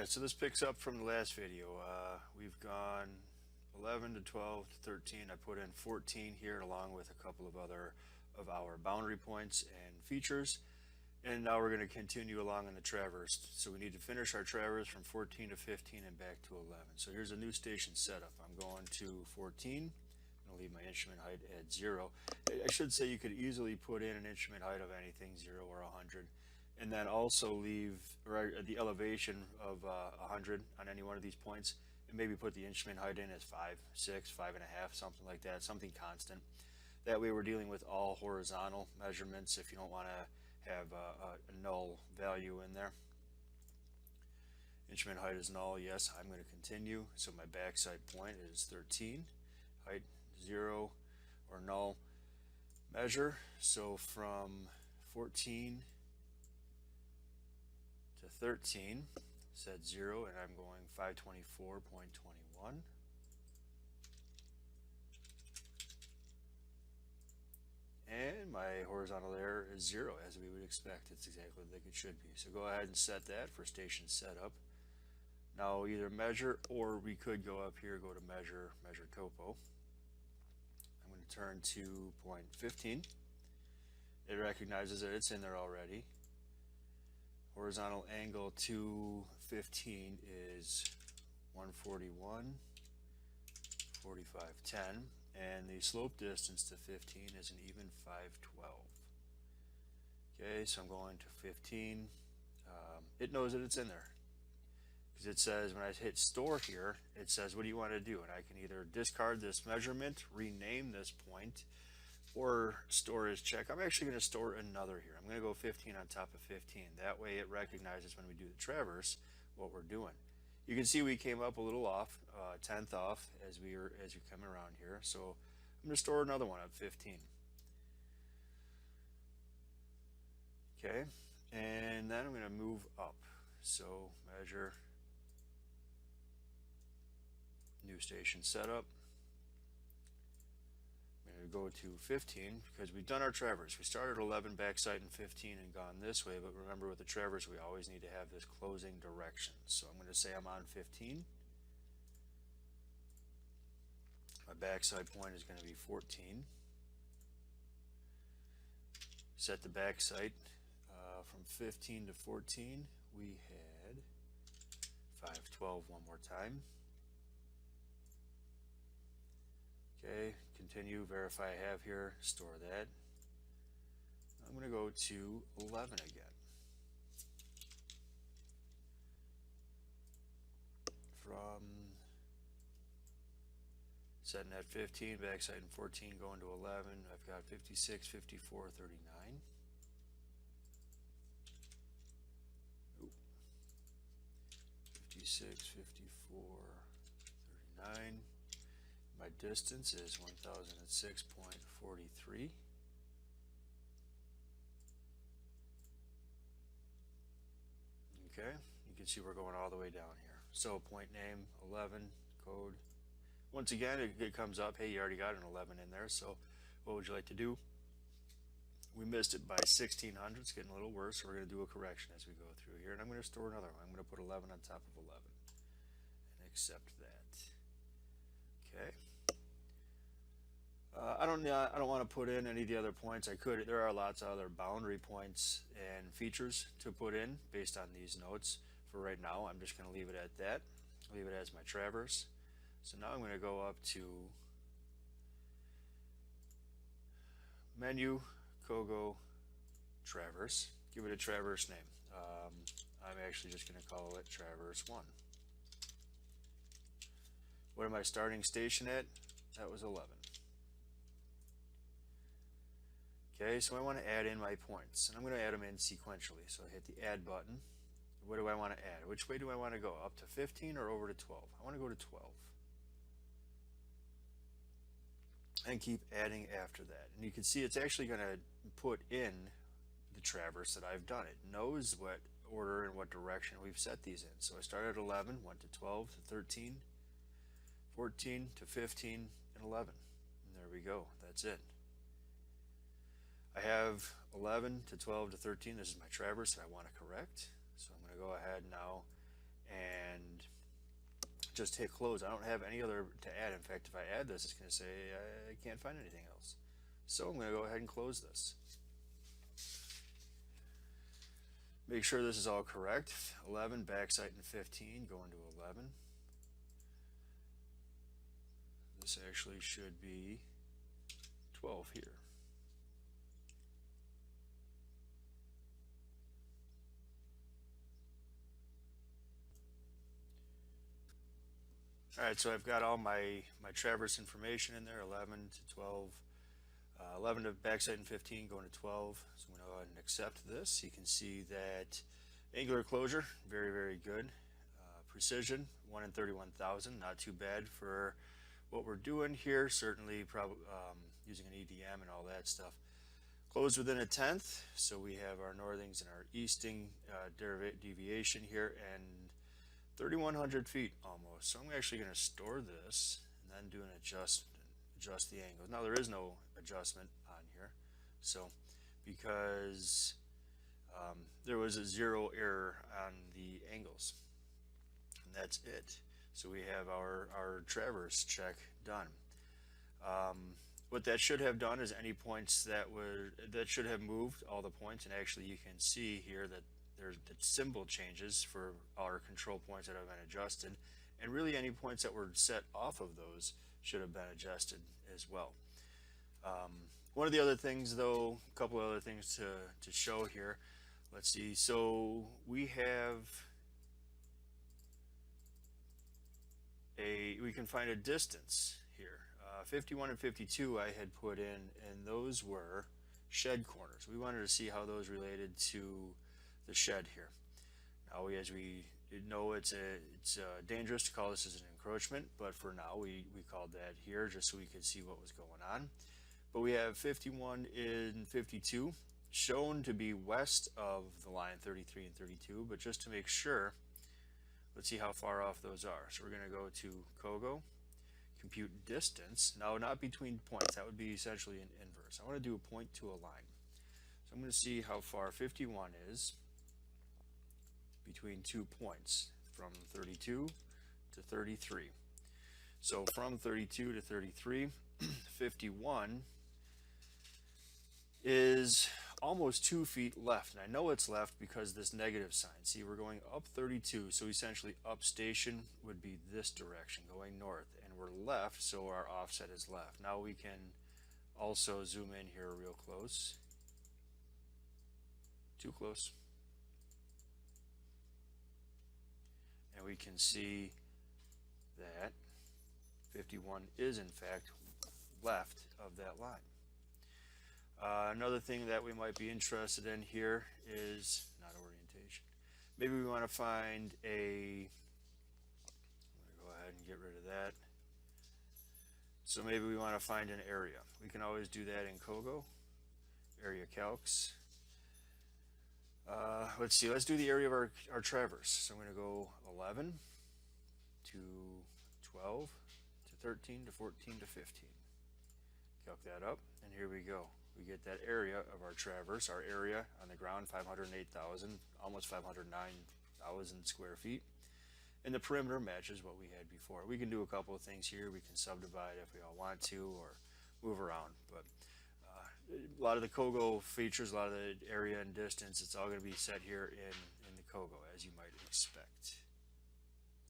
Alright, so this picks up from the last video. We've gone 11 to 12 to 13. I put in 14 here along with a couple of other of our boundary points and features. And now we're going to continue along in the traverse. So we need to finish our traverse from 14 to 15 and back to 11. So here's a new station setup. I'm going to 14. I'm going to leave my instrument height at 0. I should say you could easily put in an instrument height of anything, 0 or 100. And then also leave the elevation of 100 on any one of these points, and maybe put the instrument height in as 5, 6, 5.5, something like that, something constant. That way we're dealing with all horizontal measurements if you don't want to have a null value in there. Instrument height is null, yes, I'm going to continue. So my backside point is 13, height 0 or null measure. So from 14 to 13, set 0, and I'm going 524.21. And my horizontal error is 0, as we would expect. It's exactly like it should be. So go ahead and set that for station setup. Now either measure, or we could go up here, go to measure, measure topo. I'm going to turn to point 15. It recognizes that it's in there already. Horizontal angle to 15 is 141, 45.10, and the slope distance to 15 is an even 512. Okay, so I'm going to 15. It knows that it's in there because it says when I hit store here, it says, what do you want to do? And I can either discard this measurement, rename this point, or store as check. I'm actually going to store another here. I'm going to go 15 on top of 15. That way it recognizes when we do the traverse what we're doing. You can see we came up a little off, 10th off as we come around here. So I'm going to store another one at 15. Okay, and then I'm going to move up. So measure, new station setup. I'm going to go to 15 because we've done our traverse. We started 11 backside and 15 and gone this way, but remember with the traverse we always need to have this closing direction. So I'm going to say I'm on 15. My backside point is going to be 14. Set the backside from 15 to 14. We had 512 one more time. Okay, continue, verify I have here, store that. I'm going to go to 11 again. From setting at 15, backside in 14, going to 11, I've got 56, 54, 39. Ooh. 56, 54, 39. My distance is 1006.43. Okay, you can see we're going all the way down here. So point name 11, code. Once again, it comes up, hey, you already got an 11 in there, so what would you like to do? We missed it by 1600. It's getting a little worse, so we're going to do a correction as we go through here, and I'm going to store another one. I'm going to put 11 on top of 11 and accept that. Okay. I don't want to put in any of the other points. I could. There are lots of other boundary points and features to put in based on these notes. For right now, I'm just going to leave it at that. Leave it as my traverse. So now I'm going to go up to menu, COGO, traverse. Give it a traverse name. I'm actually just going to call it traverse 1. What am I starting station at? That was 11. Okay, so I want to add in my points, and I'm going to add them in sequentially. So I hit the add button. What do I want to add? Which way do I want to go? Up to 15 or over to 12? I want to go to 12. And keep adding after that. And you can see it's actually going to put in the traverse that I've done. It knows what order and what direction we've set these in. So I started at 11, went to 12 to 13, 14 to 15, and 11. And there we go. That's it. I have 11 to 12 to 13. This is my traverse that I want to correct. So I'm going to go ahead now and just hit close. I don't have any other to add. In fact, if I add this, it's going to say I can't find anything else. So I'm going to go ahead and close this. Make sure this is all correct. 11 backside and 15 going to 11. This actually should be 12 here. Alright, so I've got all my traverse information in there, 11 to 12, 11 to backside and 15 going to 12. So I'm going to go ahead and accept this. You can see that angular closure, very, very good. Precision, 1 in 31,000, not too bad for what we're doing here. Certainly probably using an EDM and all that stuff. Closed within a tenth, so we have our northings and our easting deviation here, and 3,100 feet almost. So I'm actually going to store this and then do an adjust the angles. Now there is no adjustment on here, so because there was a 0 error on the angles, and that's it. So we have our traverse check done. What that should have done is any points that should have moved all the points, and actually you can see here that there's the symbol changes for our control points that have been adjusted, and really any points that were set off of those should have been adjusted as well. One of the other things though, a couple of other things to show here. Let's see, so we can find a distance here. 51 and 52 I had put in, and those were shed corners. We wanted to see how those related to the shed here. Now, as we know, it's dangerous to call this as an encroachment, but for now we called that here just so we could see what was going on. But we have 51 and 52 shown to be west of the line 33 and 32, but just to make sure, let's see how far off those are. So we're going to go to COGO, compute distance. Now, not between points, that would be essentially an inverse. I want to do a point to a line. So I'm going to see how far 51 is between 2 points, from 32 to 33. So from 32 to 33, 51 is almost 2 feet left, and I know it's left because this negative sign. See, we're going up 32, so essentially up station would be this direction, going north, and we're left, so our offset is left. Now we can also zoom in here real close. Too close. And we can see that 51 is in fact left of that line. Another thing that we might be interested in here is not orientation. Maybe we want to find I'm going to go ahead and get rid of that. So maybe we want to find an area. We can always do that in COGO, area calcs. Let's see, let's do the area of our traverse. So I'm going to go 11 to 12 to 13 to 14 to 15. Calc that up, and here we go. We get that area of our traverse, our area on the ground, 508,000, almost 509,000 square feet. And the perimeter matches what we had before. We can do a couple of things here. We can subdivide if we all want to, or move around. But a lot of the COGO features, a lot of the area and distance, it's all going to be set here in the COGO, as you might expect.